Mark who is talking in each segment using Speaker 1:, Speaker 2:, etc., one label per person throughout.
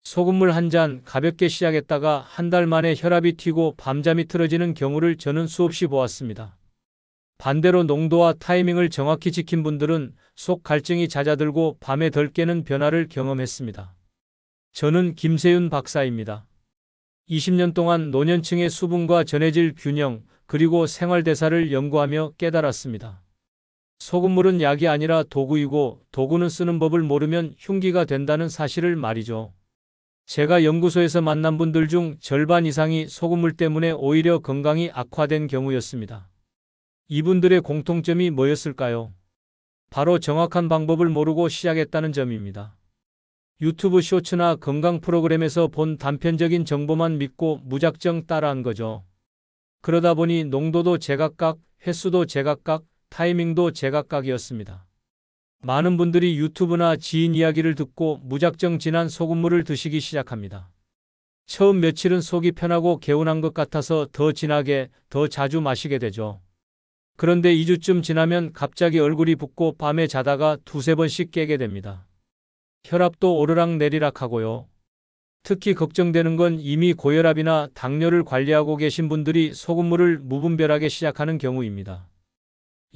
Speaker 1: 소금물 한 잔 가볍게 시작했다가 한 달 만에 혈압이 튀고 밤잠이 틀어지는 경우를 저는 수없이 보았습니다. 반대로 농도와 타이밍을 정확히 지킨 분들은 속 갈증이 잦아들고 밤에 덜 깨는 변화를 경험했습니다. 저는 김세윤 박사입니다. 20년 동안 노년층의 수분과 전해질 균형, 그리고 생활대사를 연구하며 깨달았습니다. 소금물은 약이 아니라 도구이고 도구는 쓰는 법을 모르면 흉기가 된다는 사실을 말이죠. 제가 연구소에서 만난 분들 중 절반 이상이 소금물 때문에 오히려 건강이 악화된 경우였습니다. 이분들의 공통점이 뭐였을까요? 바로 정확한 방법을 모르고 시작했다는 점입니다. 유튜브 쇼츠나 건강 프로그램에서 본 단편적인 정보만 믿고 무작정 따라한 거죠. 그러다 보니 농도도 제각각, 횟수도 제각각, 타이밍도 제각각이었습니다. 많은 분들이 유튜브나 지인 이야기를 듣고 무작정 진한 소금물을 드시기 시작합니다. 처음 며칠은 속이 편하고 개운한 것 같아서 더 진하게, 더 자주 마시게 되죠. 그런데 2주쯤 지나면 갑자기 얼굴이 붓고 밤에 자다가 두세 번씩 깨게 됩니다. 혈압도 오르락내리락 하고요. 특히 걱정되는 건 이미 고혈압이나 당뇨를 관리하고 계신 분들이 소금물을 무분별하게 시작하는 경우입니다.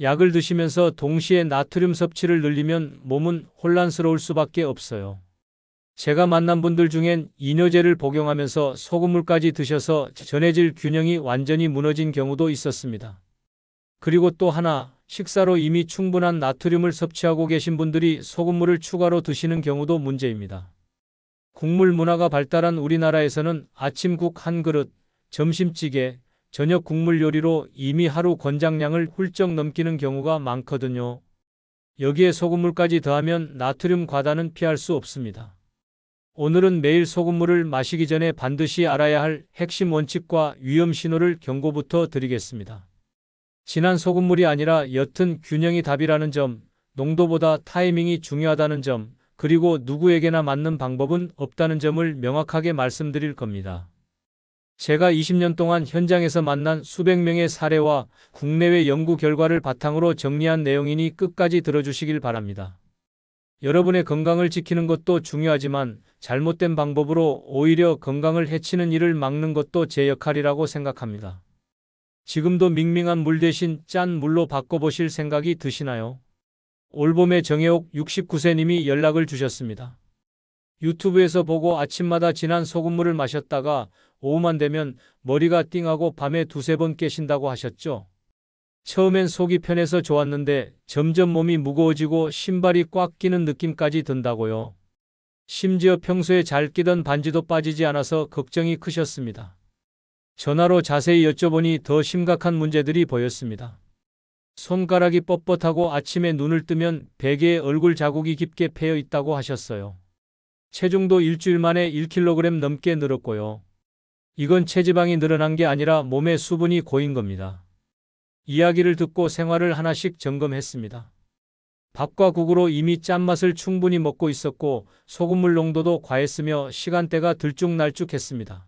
Speaker 1: 약을 드시면서 동시에 나트륨 섭취를 늘리면 몸은 혼란스러울 수밖에 없어요. 제가 만난 분들 중엔 이뇨제를 복용하면서 소금물까지 드셔서 전해질 균형이 완전히 무너진 경우도 있었습니다. 그리고 또 하나, 식사로 이미 충분한 나트륨을 섭취하고 계신 분들이 소금물을 추가로 드시는 경우도 문제입니다. 국물 문화가 발달한 우리나라에서는 아침 국 한 그릇, 점심찌개, 저녁 국물 요리로 이미 하루 권장량을 훌쩍 넘기는 경우가 많거든요. 여기에 소금물까지 더하면 나트륨 과다는 피할 수 없습니다. 오늘은 매일 소금물을 마시기 전에 반드시 알아야 할 핵심 원칙과 위험 신호를 경고부터 드리겠습니다. 진한 소금물이 아니라 옅은 균형이 답이라는 점, 농도보다 타이밍이 중요하다는 점, 그리고 누구에게나 맞는 방법은 없다는 점을 명확하게 말씀드릴 겁니다. 제가 20년 동안 현장에서 만난 수백 명의 사례와 국내외 연구 결과를 바탕으로 정리한 내용이니 끝까지 들어주시길 바랍니다. 여러분의 건강을 지키는 것도 중요하지만 잘못된 방법으로 오히려 건강을 해치는 일을 막는 것도 제 역할이라고 생각합니다. 지금도 밍밍한 물 대신 짠 물로 바꿔보실 생각이 드시나요? 올봄에 정혜옥 69세님이 연락을 주셨습니다. 유튜브에서 보고 아침마다 진한 소금물을 마셨다가 오후만 되면 머리가 띵하고 밤에 두세 번 깨신다고 하셨죠. 처음엔 속이 편해서 좋았는데 점점 몸이 무거워지고 신발이 꽉 끼는 느낌까지 든다고요. 심지어 평소에 잘 끼던 반지도 빠지지 않아서 걱정이 크셨습니다. 전화로 자세히 여쭤보니 더 심각한 문제들이 보였습니다. 손가락이 뻣뻣하고 아침에 눈을 뜨면 베개에 얼굴 자국이 깊게 패여 있다고 하셨어요. 체중도 일주일 만에 1kg 넘게 늘었고요. 이건 체지방이 늘어난 게 아니라 몸에 수분이 고인 겁니다. 이야기를 듣고 생활을 하나씩 점검했습니다. 밥과 국으로 이미 짠맛을 충분히 먹고 있었고 소금물 농도도 과했으며 시간대가 들쭉날쭉했습니다.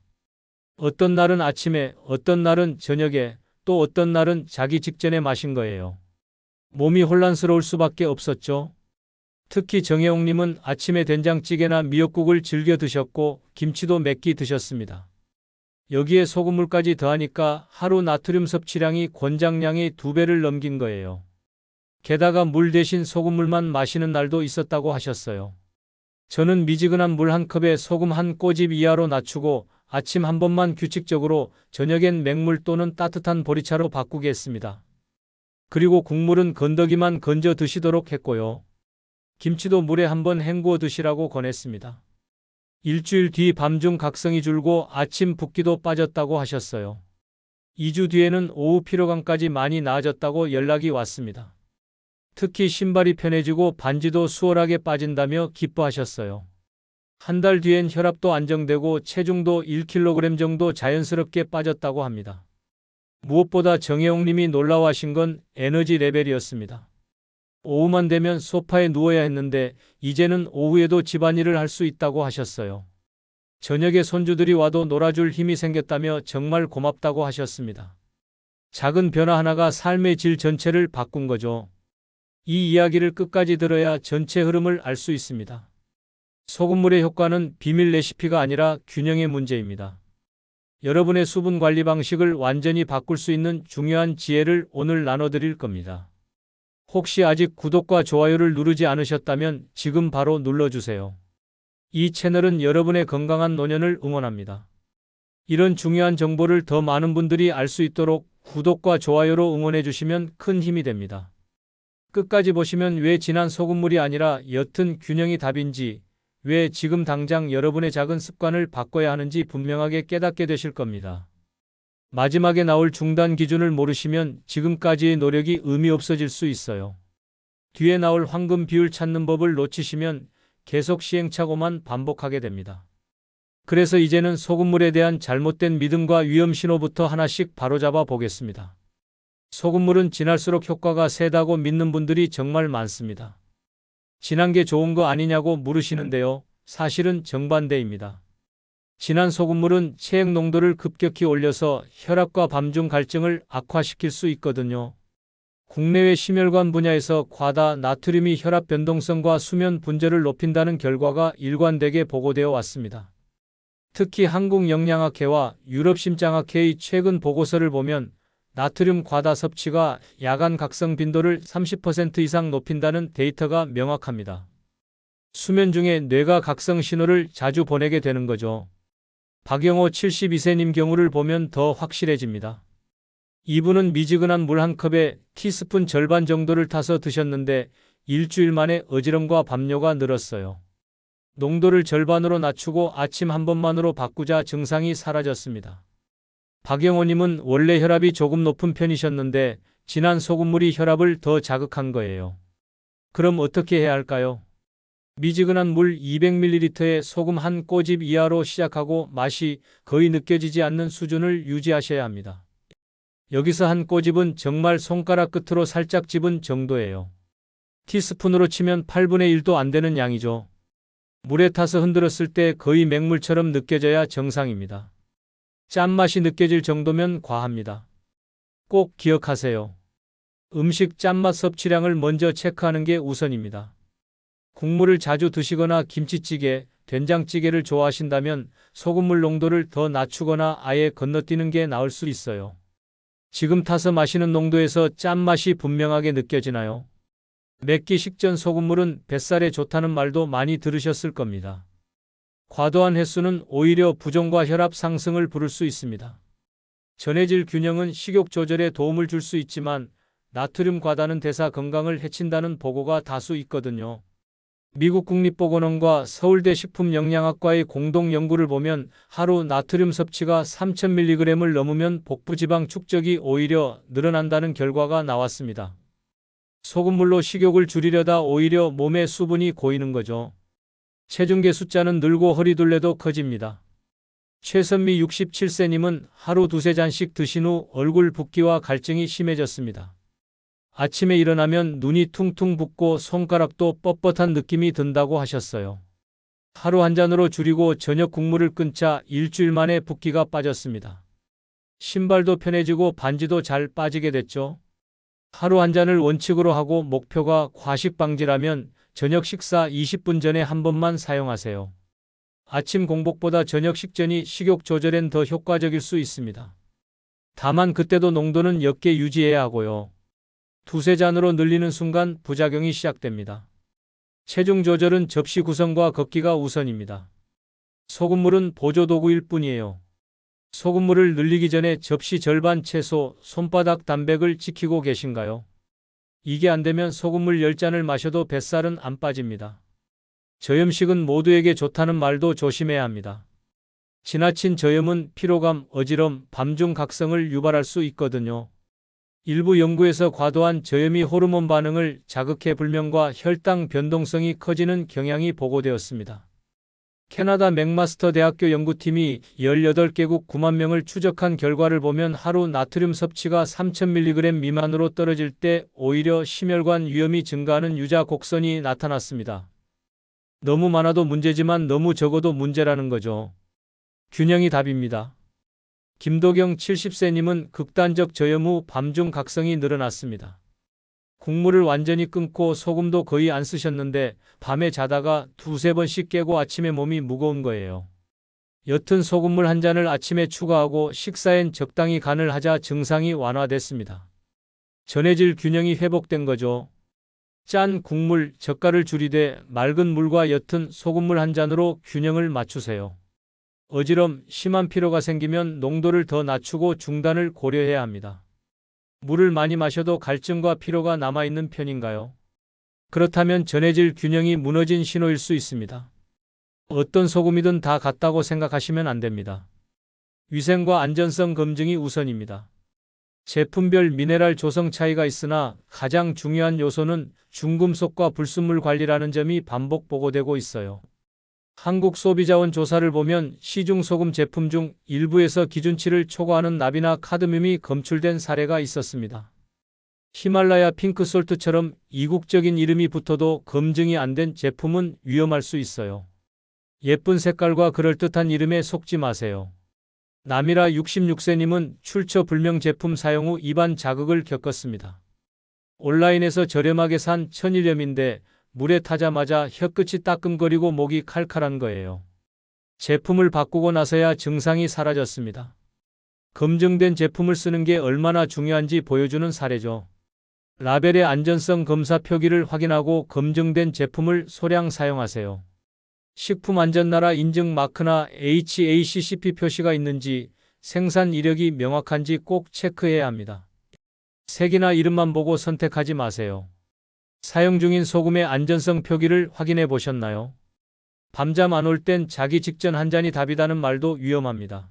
Speaker 1: 어떤 날은 아침에, 어떤 날은 저녁에, 또 어떤 날은 자기 직전에 마신 거예요. 몸이 혼란스러울 수밖에 없었죠. 특히 정혜옥님은 아침에 된장찌개나 미역국을 즐겨 드셨고 김치도 몇 끼 드셨습니다. 여기에 소금물까지 더하니까 하루 나트륨 섭취량이 권장량의 2배를 넘긴 거예요. 게다가 물 대신 소금물만 마시는 날도 있었다고 하셨어요. 저는 미지근한 물 한 컵에 소금 한 꼬집 이하로 낮추고 아침 한 번만 규칙적으로, 저녁엔 맹물 또는 따뜻한 보리차로 바꾸게 했습니다. 그리고 국물은 건더기만 건져 드시도록 했고요. 김치도 물에 한번 헹구어 드시라고 권했습니다. 일주일 뒤 밤중 각성이 줄고 아침 붓기도 빠졌다고 하셨어요. 2주 뒤에는 오후 피로감까지 많이 나아졌다고 연락이 왔습니다. 특히 신발이 편해지고 반지도 수월하게 빠진다며 기뻐하셨어요. 한 달 뒤엔 혈압도 안정되고 체중도 1kg 정도 자연스럽게 빠졌다고 합니다. 무엇보다 정혜옥님이 놀라워하신 건 에너지 레벨이었습니다. 오후만 되면 소파에 누워야 했는데 이제는 오후에도 집안일을 할 수 있다고 하셨어요. 저녁에 손주들이 와도 놀아줄 힘이 생겼다며 정말 고맙다고 하셨습니다. 작은 변화 하나가 삶의 질 전체를 바꾼 거죠. 이 이야기를 끝까지 들어야 전체 흐름을 알 수 있습니다. 소금물의 효과는 비밀 레시피가 아니라 균형의 문제입니다. 여러분의 수분 관리 방식을 완전히 바꿀 수 있는 중요한 지혜를 오늘 나눠드릴 겁니다. 혹시 아직 구독과 좋아요를 누르지 않으셨다면 지금 바로 눌러주세요. 이 채널은 여러분의 건강한 노년을 응원합니다. 이런 중요한 정보를 더 많은 분들이 알 수 있도록 구독과 좋아요로 응원해 주시면 큰 힘이 됩니다. 끝까지 보시면 왜 진한 소금물이 아니라 옅은 균형이 답인지, 왜 지금 당장 여러분의 작은 습관을 바꿔야 하는지 분명하게 깨닫게 되실 겁니다. 마지막에 나올 중단 기준을 모르시면 지금까지의 노력이 의미 없어질 수 있어요. 뒤에 나올 황금 비율 찾는 법을 놓치시면 계속 시행착오만 반복하게 됩니다. 그래서 이제는 소금물에 대한 잘못된 믿음과 위험 신호부터 하나씩 바로잡아 보겠습니다. 소금물은 진할수록 효과가 세다고 믿는 분들이 정말 많습니다. 진한 게 좋은 거 아니냐고 물으시는데요. 사실은 정반대입니다. 진한 소금물은 체액 농도를 급격히 올려서 혈압과 밤중 갈증을 악화시킬 수 있거든요. 국내외 심혈관 분야에서 과다 나트륨이 혈압 변동성과 수면 분절을 높인다는 결과가 일관되게 보고되어 왔습니다. 특히 한국영양학회와 유럽심장학회의 최근 보고서를 보면 나트륨 과다 섭취가 야간 각성 빈도를 30% 이상 높인다는 데이터가 명확합니다. 수면 중에 뇌가 각성 신호를 자주 보내게 되는 거죠. 박영호 72세님 경우를 보면 더 확실해집니다. 이분은 미지근한 물 한 컵에 티스푼 절반 정도를 타서 드셨는데 일주일 만에 어지럼과 밤뇨가 늘었어요. 농도를 절반으로 낮추고 아침 한 번만으로 바꾸자 증상이 사라졌습니다. 박영호님은 원래 혈압이 조금 높은 편이셨는데 진한 소금물이 혈압을 더 자극한 거예요. 그럼 어떻게 해야 할까요? 미지근한 물 200ml에 소금 한 꼬집 이하로 시작하고 맛이 거의 느껴지지 않는 수준을 유지하셔야 합니다. 여기서 한 꼬집은 정말 손가락 끝으로 살짝 집은 정도예요. 티스푼으로 치면 8분의 1도 안 되는 양이죠. 물에 타서 흔들었을 때 거의 맹물처럼 느껴져야 정상입니다. 짠맛이 느껴질 정도면 과합니다. 꼭 기억하세요. 음식 짠맛 섭취량을 먼저 체크하는 게 우선입니다. 국물을 자주 드시거나 김치찌개, 된장찌개를 좋아하신다면 소금물 농도를 더 낮추거나 아예 건너뛰는 게 나을 수 있어요. 지금 타서 마시는 농도에서 짠맛이 분명하게 느껴지나요? 맵기 식전 소금물은 뱃살에 좋다는 말도 많이 들으셨을 겁니다. 과도한 횟수는 오히려 부종과 혈압 상승을 부를 수 있습니다. 전해질 균형은 식욕 조절에 도움을 줄 수 있지만 나트륨 과다는 대사 건강을 해친다는 보고가 다수 있거든요. 미국 국립보건원과 서울대 식품영양학과의 공동 연구를 보면 하루 나트륨 섭취가 3000mg을 넘으면 복부지방 축적이 오히려 늘어난다는 결과가 나왔습니다. 소금물로 식욕을 줄이려다 오히려 몸에 수분이 고이는 거죠. 체중계 숫자는 늘고 허리둘레도 커집니다. 최선미 67세님은 하루 두세 잔씩 드신 후 얼굴 붓기와 갈증이 심해졌습니다. 아침에 일어나면 눈이 퉁퉁 붓고 손가락도 뻣뻣한 느낌이 든다고 하셨어요. 하루 한 잔으로 줄이고 저녁 국물을 끊자 일주일 만에 붓기가 빠졌습니다. 신발도 편해지고 반지도 잘 빠지게 됐죠. 하루 한 잔을 원칙으로 하고 목표가 과식 방지라면 저녁 식사 20분 전에 한 번만 사용하세요. 아침 공복보다 저녁 식전이 식욕 조절엔 더 효과적일 수 있습니다. 다만 그때도 농도는 옅게 유지해야 하고요. 두세 잔으로 늘리는 순간 부작용이 시작됩니다. 체중 조절은 접시 구성과 걷기가 우선입니다. 소금물은 보조도구일 뿐이에요. 소금물을 늘리기 전에 접시 절반 채소, 손바닥 단백을 지키고 계신가요? 이게 안 되면 소금물 10잔을 마셔도 뱃살은 안 빠집니다. 저염식은 모두에게 좋다는 말도 조심해야 합니다. 지나친 저염은 피로감, 어지럼, 밤중 각성을 유발할 수 있거든요. 일부 연구에서 과도한 저염이 호르몬 반응을 자극해 불면과 혈당 변동성이 커지는 경향이 보고되었습니다. 캐나다 맥마스터 대학교 연구팀이 18개국 9만 명을 추적한 결과를 보면 하루 나트륨 섭취가 3000mg 미만으로 떨어질 때 오히려 심혈관 위험이 증가하는 유자 곡선이 나타났습니다. 너무 많아도 문제지만 너무 적어도 문제라는 거죠. 균형이 답입니다. 김도경 70세님은 극단적 저염 후 밤중 각성이 늘어났습니다. 국물을 완전히 끊고 소금도 거의 안 쓰셨는데 밤에 자다가 두세 번씩 깨고 아침에 몸이 무거운 거예요. 옅은 소금물 한 잔을 아침에 추가하고 식사엔 적당히 간을 하자 증상이 완화됐습니다. 전해질 균형이 회복된 거죠. 짠 국물, 젓갈을 줄이되 맑은 물과 옅은 소금물 한 잔으로 균형을 맞추세요. 어지럼, 심한 피로가 생기면 농도를 더 낮추고 중단을 고려해야 합니다. 물을 많이 마셔도 갈증과 피로가 남아있는 편인가요? 그렇다면 전해질 균형이 무너진 신호일 수 있습니다. 어떤 소금이든 다 같다고 생각하시면 안 됩니다. 위생과 안전성 검증이 우선입니다. 제품별 미네랄 조성 차이가 있으나 가장 중요한 요소는 중금속과 불순물 관리라는 점이 반복 보고되고 있어요. 한국소비자원 조사를 보면 시중 소금 제품 중 일부에서 기준치를 초과하는 납이나 카드뮴이 검출된 사례가 있었습니다. 히말라야 핑크솔트처럼 이국적인 이름이 붙어도 검증이 안 된 제품은 위험할 수 있어요. 예쁜 색깔과 그럴듯한 이름에 속지 마세요. 남이라 66세님은 출처 불명 제품 사용 후 입안 자극을 겪었습니다. 온라인에서 저렴하게 산 천일염인데 물에 타자마자 혀끝이 따끔거리고 목이 칼칼한 거예요. 제품을 바꾸고 나서야 증상이 사라졌습니다. 검증된 제품을 쓰는 게 얼마나 중요한지 보여주는 사례죠. 라벨의 안전성 검사 표기를 확인하고 검증된 제품을 소량 사용하세요. 식품안전나라 인증 마크나 HACCP 표시가 있는지, 생산 이력이 명확한지 꼭 체크해야 합니다. 색이나 이름만 보고 선택하지 마세요. 사용 중인 소금의 안전성 표기를 확인해 보셨나요? 밤잠 안 올 땐 자기 직전 한 잔이 답이다는 말도 위험합니다.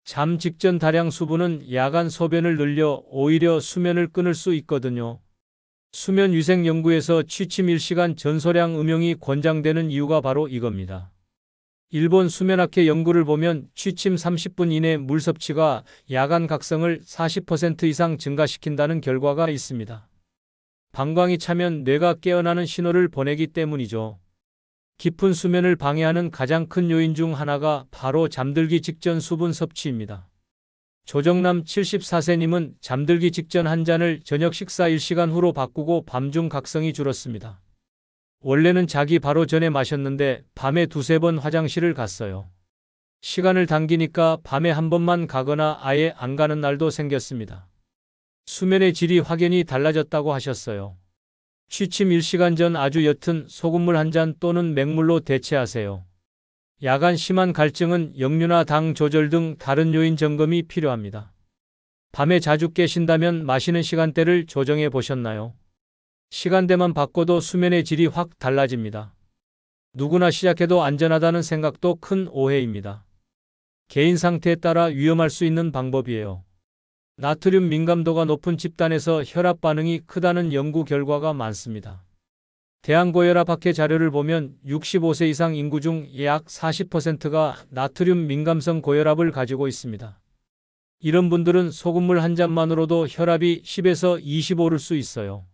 Speaker 1: 잠 직전 다량 수분은 야간 소변을 늘려 오히려 수면을 끊을 수 있거든요. 수면 위생 연구에서 취침 1시간 전소량 음용이 권장되는 이유가 바로 이겁니다. 일본 수면학회 연구를 보면 취침 30분 이내 물 섭취가 야간 각성을 40% 이상 증가시킨다는 결과가 있습니다. 방광이 차면 뇌가 깨어나는 신호를 보내기 때문이죠. 깊은 수면을 방해하는 가장 큰 요인 중 하나가 바로 잠들기 직전 수분 섭취입니다. 조정남 74세님은 잠들기 직전 한 잔을 저녁 식사 1시간 후로 바꾸고 밤중 각성이 줄었습니다. 원래는 자기 바로 전에 마셨는데 밤에 두세 번 화장실을 갔어요. 시간을 당기니까 밤에 한 번만 가거나 아예 안 가는 날도 생겼습니다. 수면의 질이 확연히 달라졌다고 하셨어요. 취침 1시간 전 아주 옅은 소금물 한 잔 또는 맹물로 대체하세요. 야간 심한 갈증은 역류나 당 조절 등 다른 요인 점검이 필요합니다. 밤에 자주 깨신다면 마시는 시간대를 조정해 보셨나요? 시간대만 바꿔도 수면의 질이 확 달라집니다. 누구나 시작해도 안전하다는 생각도 큰 오해입니다. 개인 상태에 따라 위험할 수 있는 방법이에요. 나트륨 민감도가 높은 집단에서 혈압 반응이 크다는 연구 결과가 많습니다. 대한고혈압학회 자료를 보면 65세 이상 인구 중 약 40%가 나트륨 민감성 고혈압을 가지고 있습니다. 이런 분들은 소금물 한 잔만으로도 혈압이 10에서 20 오를 수 있어요.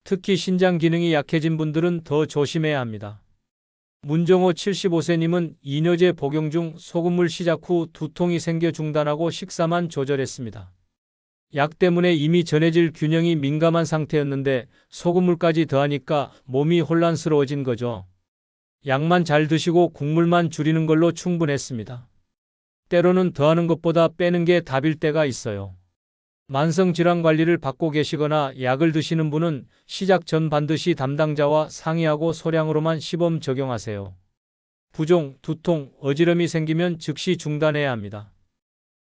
Speaker 1: 특히 신장 기능이 약해진 분들은 더 조심해야 합니다. 문정호 75세님은 이뇨제 복용 중 소금물 시작 후 두통이 생겨 중단하고 식사만 조절했습니다. 약 때문에 이미 전해질 균형이 민감한 상태였는데 소금물까지 더하니까 몸이 혼란스러워진 거죠. 약만 잘 드시고 국물만 줄이는 걸로 충분했습니다. 때로는 더하는 것보다 빼는 게 답일 때가 있어요. 만성질환 관리를 받고 계시거나 약을 드시는 분은 시작 전 반드시 담당자와 상의하고 소량으로만 시범 적용하세요. 부종, 두통, 어지럼이 생기면 즉시 중단해야 합니다.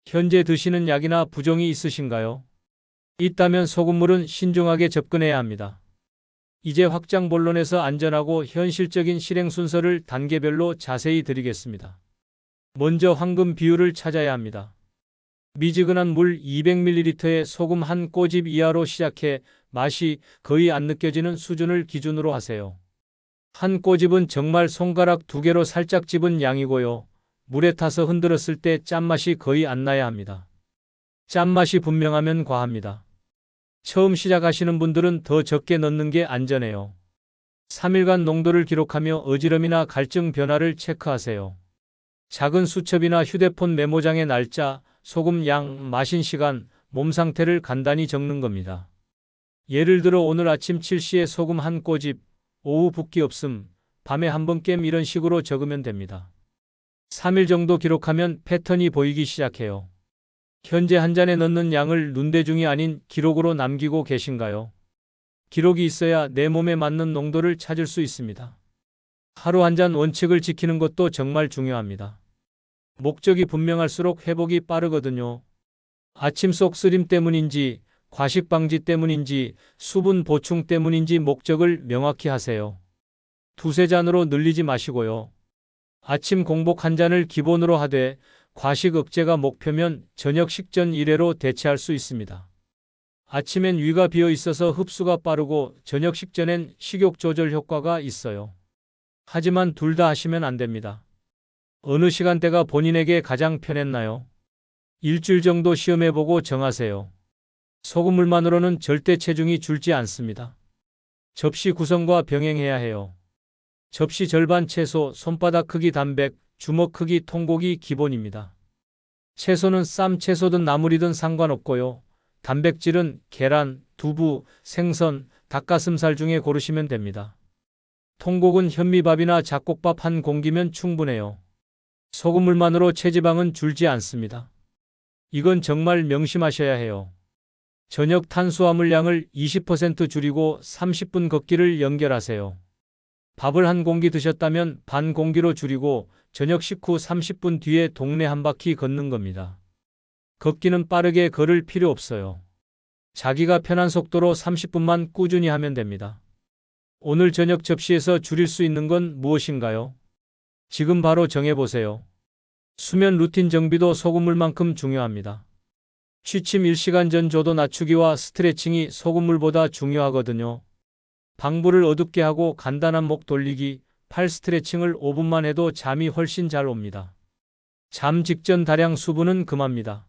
Speaker 1: 현재 드시는 약이나 부종이 있으신가요? 있다면 소금물은 신중하게 접근해야 합니다. 이제 확장 본론에서 안전하고 현실적인 실행 순서를 단계별로 자세히 드리겠습니다. 먼저 황금 비율을 찾아야 합니다. 미지근한 물 200ml에 소금 한 꼬집 이하로 시작해 맛이 거의 안 느껴지는 수준을 기준으로 하세요. 한 꼬집은 정말 손가락 2개로 살짝 집은 양이고요. 물에 타서 흔들었을 때 짠맛이 거의 안 나야 합니다. 짠맛이 분명하면 과합니다. 처음 시작하시는 분들은 더 적게 넣는 게 안전해요. 3일간 농도를 기록하며 어지럼이나 갈증 변화를 체크하세요. 작은 수첩이나 휴대폰 메모장에 날짜, 소금 양, 마신 시간, 몸 상태를 간단히 적는 겁니다. 예를 들어 오늘 아침 7시에 소금 한 꼬집, 오후 붓기 없음, 밤에 한 번 깸 이런 식으로 적으면 됩니다. 3일 정도 기록하면 패턴이 보이기 시작해요. 현재 한 잔에 넣는 양을 눈대중이 아닌 기록으로 남기고 계신가요? 기록이 있어야 내 몸에 맞는 농도를 찾을 수 있습니다. 하루 한 잔 원칙을 지키는 것도 정말 중요합니다. 목적이 분명할수록 회복이 빠르거든요. 아침 속 쓰림 때문인지, 과식 방지 때문인지, 수분 보충 때문인지 목적을 명확히 하세요. 두세 잔으로 늘리지 마시고요. 아침 공복 한 잔을 기본으로 하되 과식 억제가 목표면 저녁 식전 1회로 대체할 수 있습니다. 아침엔 위가 비어 있어서 흡수가 빠르고 저녁 식전엔 식욕 조절 효과가 있어요. 하지만 둘 다 하시면 안 됩니다. 어느 시간대가 본인에게 가장 편했나요? 일주일 정도 시험해보고 정하세요. 소금물만으로는 절대 체중이 줄지 않습니다. 접시 구성과 병행해야 해요. 접시 절반 채소, 손바닥 크기 단백, 주먹 크기 통곡이 기본입니다. 채소는 쌈 채소든 나물이든 상관없고요. 단백질은 계란, 두부, 생선, 닭가슴살 중에 고르시면 됩니다. 통곡은 현미밥이나 잡곡밥 한 공기면 충분해요. 소금물만으로 체지방은 줄지 않습니다. 이건 정말 명심하셔야 해요. 저녁 탄수화물량을 20% 줄이고 30분 걷기를 연결하세요. 밥을 한 공기 드셨다면 반 공기로 줄이고 저녁 식후 30분 뒤에 동네 한 바퀴 걷는 겁니다. 걷기는 빠르게 걸을 필요 없어요. 자기가 편한 속도로 30분만 꾸준히 하면 됩니다. 오늘 저녁 접시에서 줄일 수 있는 건 무엇인가요? 지금 바로 정해보세요. 수면 루틴 정비도 소금물만큼 중요합니다. 취침 1시간 전 조도 낮추기와 스트레칭이 소금물보다 중요하거든요. 방부를 어둡게 하고 간단한 목 돌리기, 팔 스트레칭을 5분만 해도 잠이 훨씬 잘 옵니다. 잠 직전 다량 수분은 금합니다.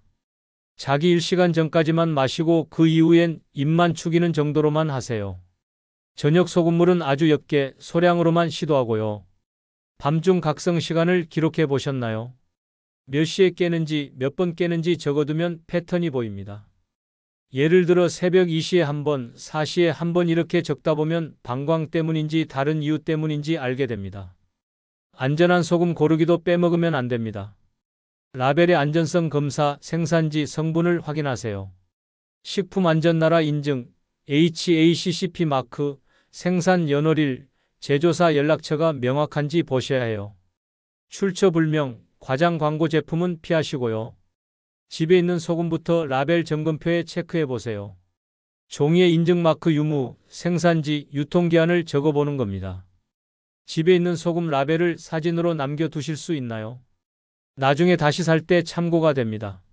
Speaker 1: 자기 1시간 전까지만 마시고 그 이후엔 입만 축이는 정도로만 하세요. 저녁 소금물은 아주 옅게 소량으로만 시도하고요. 밤중 각성 시간을 기록해 보셨나요? 몇 시에 깨는지 몇 번 깨는지 적어두면 패턴이 보입니다. 예를 들어 새벽 2시에 한 번, 4시에 한 번 이렇게 적다 보면 방광 때문인지 다른 이유 때문인지 알게 됩니다. 안전한 소금 고르기도 빼먹으면 안 됩니다. 라벨의 안전성 검사, 생산지, 성분을 확인하세요. 식품안전나라 인증, HACCP 마크, 생산 연월일, 제조사 연락처가 명확한지 보셔야 해요. 출처 불명, 과장 광고 제품은 피하시고요. 집에 있는 소금부터 라벨 점검표에 체크해 보세요. 종이에 인증마크 유무, 생산지, 유통기한을 적어보는 겁니다. 집에 있는 소금 라벨을 사진으로 남겨두실 수 있나요? 나중에 다시 살 때 참고가 됩니다.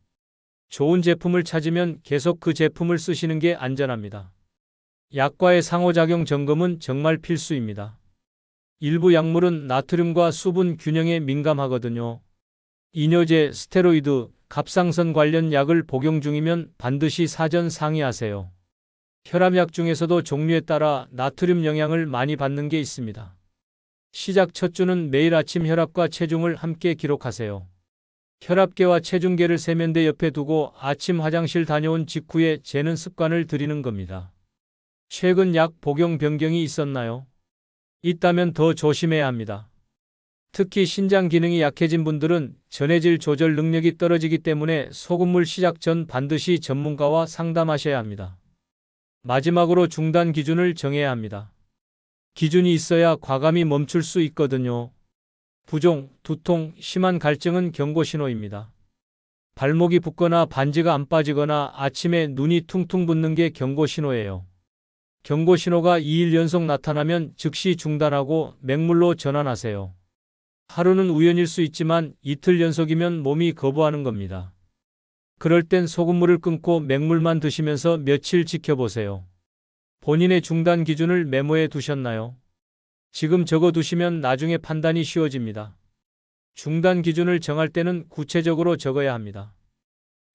Speaker 1: 좋은 제품을 찾으면 계속 그 제품을 쓰시는 게 안전합니다. 약과의 상호작용 점검은 정말 필수입니다. 일부 약물은 나트륨과 수분 균형에 민감하거든요. 이뇨제, 스테로이드, 갑상선 관련 약을 복용 중이면 반드시 사전 상의하세요. 혈압약 중에서도 종류에 따라 나트륨 영향을 많이 받는 게 있습니다. 시작 첫 주는 매일 아침 혈압과 체중을 함께 기록하세요. 혈압계와 체중계를 세면대 옆에 두고 아침 화장실 다녀온 직후에 재는 습관을 들이는 겁니다. 최근 약 복용 변경이 있었나요? 있다면 더 조심해야 합니다. 특히 신장 기능이 약해진 분들은 전해질 조절 능력이 떨어지기 때문에 소금물 시작 전 반드시 전문가와 상담하셔야 합니다. 마지막으로 중단 기준을 정해야 합니다. 기준이 있어야 과감히 멈출 수 있거든요. 부종, 두통, 심한 갈증은 경고 신호입니다. 발목이 붓거나 반지가 안 빠지거나 아침에 눈이 퉁퉁 붓는 게 경고 신호예요. 경고 신호가 2일 연속 나타나면 즉시 중단하고 맹물로 전환하세요. 하루는 우연일 수 있지만 이틀 연속이면 몸이 거부하는 겁니다. 그럴 땐 소금물을 끊고 맹물만 드시면서 며칠 지켜보세요. 본인의 중단 기준을 메모해 두셨나요? 지금 적어두시면 나중에 판단이 쉬워집니다. 중단 기준을 정할 때는 구체적으로 적어야 합니다.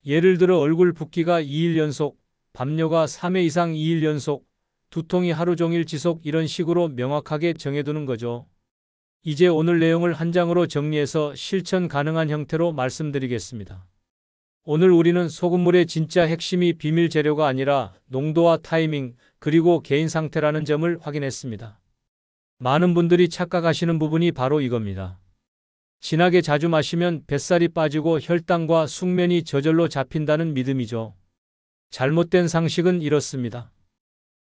Speaker 1: 예를 들어 얼굴 붓기가 2일 연속, 담요가 3회 이상 2일 연속, 두통이 하루 종일 지속 이런 식으로 명확하게 정해두는 거죠. 이제 오늘 내용을 한 장으로 정리해서 실천 가능한 형태로 말씀드리겠습니다. 오늘 우리는 소금물의 진짜 핵심이 비밀 재료가 아니라 농도와 타이밍, 그리고 개인 상태라는 점을 확인했습니다. 많은 분들이 착각하시는 부분이 바로 이겁니다. 진하게 자주 마시면 뱃살이 빠지고 혈당과 숙면이 저절로 잡힌다는 믿음이죠. 잘못된 상식은 이렇습니다.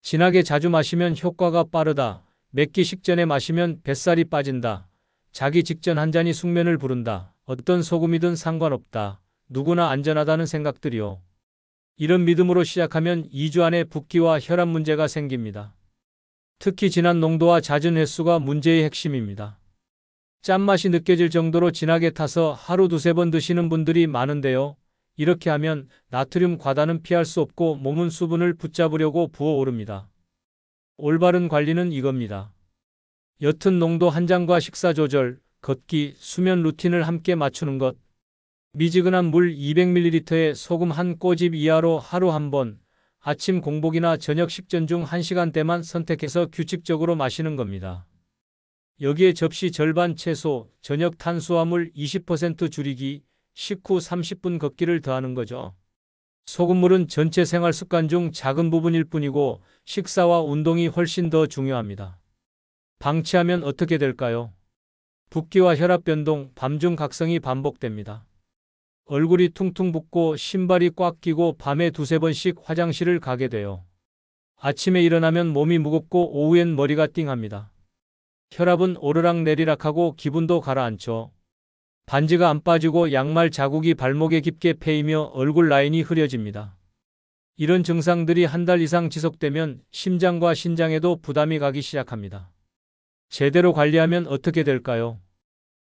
Speaker 1: 진하게 자주 마시면 효과가 빠르다. 몇 끼 식전에 마시면 뱃살이 빠진다. 자기 직전 한 잔이 숙면을 부른다. 어떤 소금이든 상관없다. 누구나 안전하다는 생각들이요. 이런 믿음으로 시작하면 2주 안에 붓기와 혈압 문제가 생깁니다. 특히 진한 농도와 잦은 횟수가 문제의 핵심입니다. 짠맛이 느껴질 정도로 진하게 타서 하루 두세 번 드시는 분들이 많은데요. 이렇게 하면 나트륨 과다는 피할 수 없고 몸은 수분을 붙잡으려고 부어오릅니다. 올바른 관리는 이겁니다. 옅은 농도 한 잔과 식사 조절, 걷기, 수면 루틴을 함께 맞추는 것. 미지근한 물 200ml에 소금 한 꼬집 이하로 하루 한 번, 아침 공복이나 저녁 식전 중 1시간대만 선택해서 규칙적으로 마시는 겁니다. 여기에 접시 절반 채소, 저녁 탄수화물 20% 줄이기, 식후 30분 걷기를 더하는 거죠. 소금물은 전체 생활 습관 중 작은 부분일 뿐이고 식사와 운동이 훨씬 더 중요합니다. 방치하면 어떻게 될까요? 붓기와 혈압 변동, 밤중 각성이 반복됩니다. 얼굴이 퉁퉁 붓고 신발이 꽉 끼고 밤에 두세 번씩 화장실을 가게 돼요. 아침에 일어나면 몸이 무겁고 오후엔 머리가 띵합니다. 혈압은 오르락내리락하고 기분도 가라앉죠. 반지가 안 빠지고 양말 자국이 발목에 깊게 패이며 얼굴 라인이 흐려집니다. 이런 증상들이 한 달 이상 지속되면 심장과 신장에도 부담이 가기 시작합니다. 제대로 관리하면 어떻게 될까요?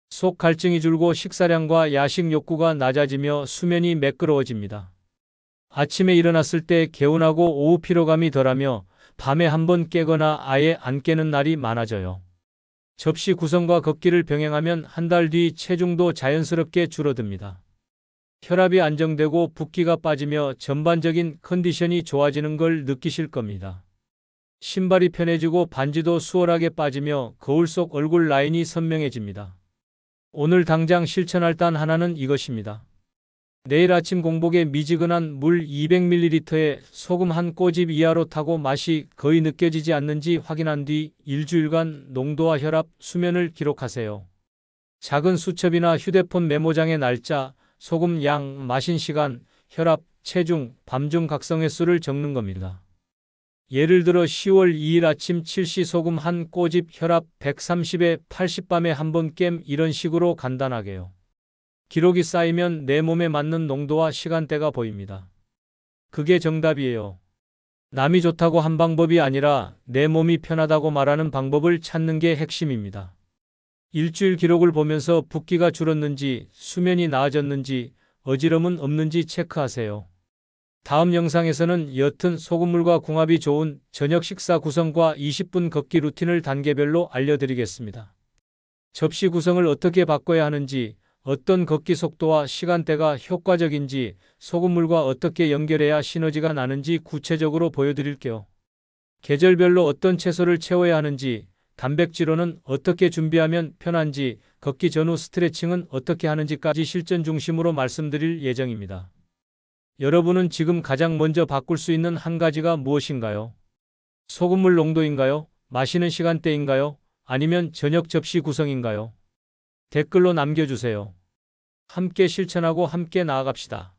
Speaker 1: 속 갈증이 줄고 식사량과 야식 욕구가 낮아지며 수면이 매끄러워집니다. 아침에 일어났을 때 개운하고 오후 피로감이 덜하며 밤에 한 번 깨거나 아예 안 깨는 날이 많아져요. 접시 구성과 걷기를 병행하면 한 달 뒤 체중도 자연스럽게 줄어듭니다. 혈압이 안정되고 붓기가 빠지며 전반적인 컨디션이 좋아지는 걸 느끼실 겁니다. 신발이 편해지고 반지도 수월하게 빠지며 거울 속 얼굴 라인이 선명해집니다. 오늘 당장 실천할 단 하나는 이것입니다. 내일 아침 공복에 미지근한 물 200ml에 소금 한 꼬집 이하로 타고 맛이 거의 느껴지지 않는지 확인한 뒤 일주일간 농도와 혈압, 수면을 기록하세요. 작은 수첩이나 휴대폰 메모장에 날짜, 소금 양, 마신 시간, 혈압, 체중, 밤중 각성 횟수를 적는 겁니다. 예를 들어 10월 2일 아침 7시 소금 한 꼬집, 혈압 130에 80 밤에 한 번 깸, 이런 식으로 간단하게요. 기록이 쌓이면 내 몸에 맞는 농도와 시간대가 보입니다. 그게 정답이에요. 남이 좋다고 한 방법이 아니라 내 몸이 편하다고 말하는 방법을 찾는 게 핵심입니다. 일주일 기록을 보면서 붓기가 줄었는지, 수면이 나아졌는지, 어지럼은 없는지 체크하세요. 다음 영상에서는 옅은 소금물과 궁합이 좋은 저녁 식사 구성과 20분 걷기 루틴을 단계별로 알려드리겠습니다. 접시 구성을 어떻게 바꿔야 하는지, 어떤 걷기 속도와 시간대가 효과적인지, 소금물과 어떻게 연결해야 시너지가 나는지 구체적으로 보여드릴게요. 계절별로 어떤 채소를 채워야 하는지, 단백질원은 어떻게 준비하면 편한지, 걷기 전후 스트레칭은 어떻게 하는지까지 실전 중심으로 말씀드릴 예정입니다. 여러분은 지금 가장 먼저 바꿀 수 있는 한 가지가 무엇인가요? 소금물 농도인가요? 마시는 시간대인가요? 아니면 저녁 접시 구성인가요? 댓글로 남겨주세요. 함께 실천하고 함께 나아갑시다.